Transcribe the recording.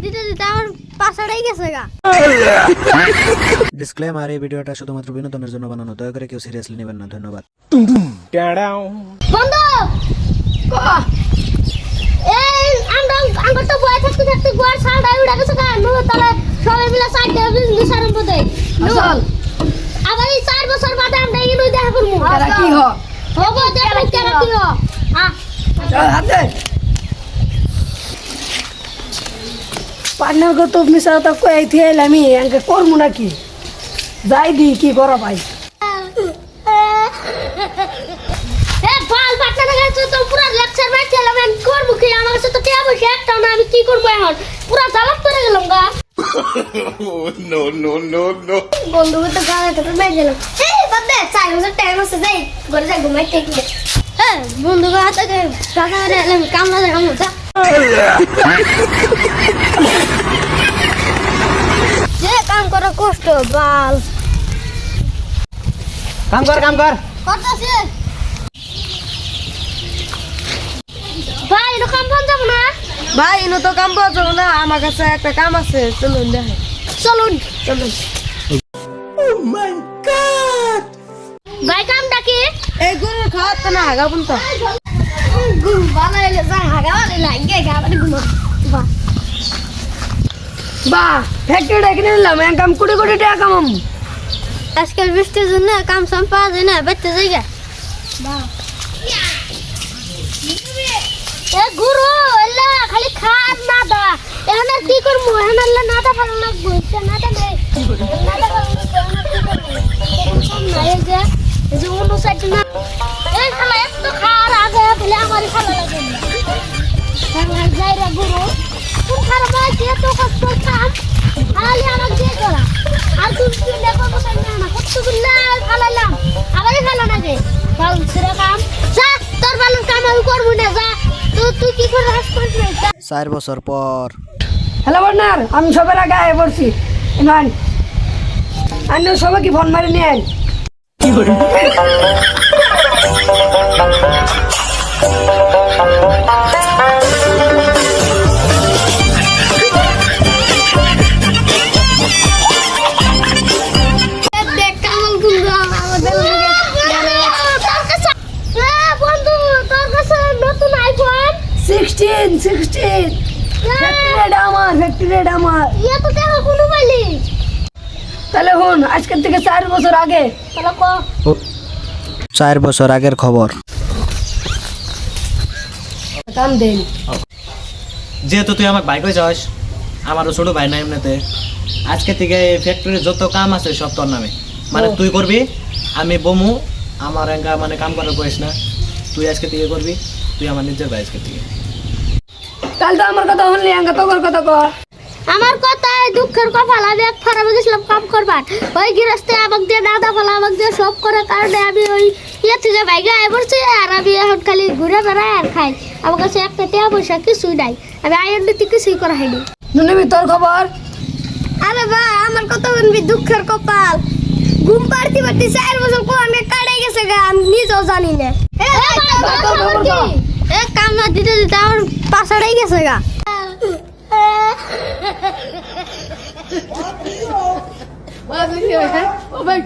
দিতে দিতে আমার পাছাড়াই গেছে গা। ডিসক্লেমার, এই ভিডিওটা শুধুমাত্র বিনোদনের জন্য বানানো, দয়া করে কেউ সিরিয়াসলি নেবেন না। ধন্যবাদ। বন্ধু এই আমরা তো বয় থাকতে থাকতে গোয়ার সাড়া উড়া গেছে গা। নো তাহলে সবাই মিলে সাইডে বিজনেস আরম্ভ দেই। চল আবার এই 4 বছর বাদে আমরা এই নই দেখা করব। তারা কি হবো দেখো কেন কি হ্যাঁ চল হাতে পার্টনার কো তো মিছা তো কই থিয়েল আমি আঙ্কে করমু নাকি যাই দি কি করা ভাই এ বাল বাটনা গেছে তো পুরো লেকচার মারতে লাগেন করব কি আমার কাছে তো টিয়া বসে একটা না আমি কি করব এখন পুরো জ্বালাত করে গেলাম গা। No. বন্ধু তো গায়ে তো মেরে গেলাম। এই বাদে 4 বছর টাইম আছে যাই ঘরে যাই ঘুমাই থেকে। হ্যাঁ বন্ধু গা হাতে টাকা রে আমি কামলা যাই কামলা যা। যে কাম করা কষ্ট বাল কাম কর করতেছি ভাই এটা কাম বন্ধ যাব না ভাই ইনো তো কাম পাবো না আমার কাছে একটা কাম আছে চলুন দেখে চলুন চলুন ভাই কামটা কি এই গরুর খাওয়াত না হাগাবুন তো গুম বানাইলে যা হাগা বানাইলে লাগে গা মানে গুম বাহ বা ফ্যাক্টরি কিনে নিলাম এক কাম কোটি কোটি টাকা কামাম আজকাল বৃষ্টির জন্য কাম সাম পাওয়া যায় না বেঁচতে যাই গা এ গুরু এলা খালি খাদ না দা এখন আর কি করবো এখন আল্লাহ নাটা ভালো লাগবো নাটা নেই নাটা ভালো লাগবো এই যে অন্য সাইড না এই খালা এত খার আগে বলে আমারই ভালো লাগে না যাই রে গুরু কোন খারাপ আছে এত কষ্ট কাম খালি আমাকে দিয়ে করা আর তুই লেখো বসাই না কতগুলো খালাইলাম আমারই ভালো লাগে ভালো ছেড়ে কাম যা তোর ভালো কাম আমি করবো না যা তুই কি করে রাস করবি 4 বছর পর। হ্যালো পার্টনার আমি সবার আগে আয় পড়ছি ইমান আন্য সবাই কি ফোন মারি নেন কি করে দেখ কামাল গুলো আমাদের বন্ধু তোর কাছে নতুন আইফোন 16 ফ্যাক্টরি আমার ইয়া তো দেখা কোনো পাইলি তাহলে হন আজকের থেকে 4 বছর আগে তাহলে ক 4 বছর আগের খবর। কাম দেন যেহেতু তুই আমার ভাই কই যাস আমারও ছোট ভাই না এমনিতে আজকে থেকে এই ফ্যাক্টরির যত কাম আছে সব তোর নামে মানে তুই করবি আমি বমু আমার এঙ্গা মানে কাম করার বয়স না তুই আজকে থেকে করবি তুই আমার নিজের ভাই আজকে থেকে কাল তো আমার কথা শুনলি আঙ্কা তোর কথা ক আমার কথায় দুঃখের কপাল আমি এক ফারামে গেছিলাম কাম করবার ওই গৃহস্থে আমাকে দিয়ে দাদা ফেলা আমাকে দিয়ে সব করার কারণে আমি ওই ইয়ে থেকে বাইকে আয় পড়ছি আর আমি এখন খালি ঘুরে বেড়াই আর খাই আমার কাছে একটা টাকা পয়সা কিছুই নাই আমি আয়ের নীতি কিছুই করা হয়নি নুনবি তোর খবর আরে ভাই আমার কথা শুনবি দুঃখের কপাল ঘুম পাড়তে পারতে 4 বছর পর আমি কাটাই গেছে গা আমি নিজেও জানি না এ কাম না দিতে দিতে আমার পাছাড়াই গেছে গা ও ভাই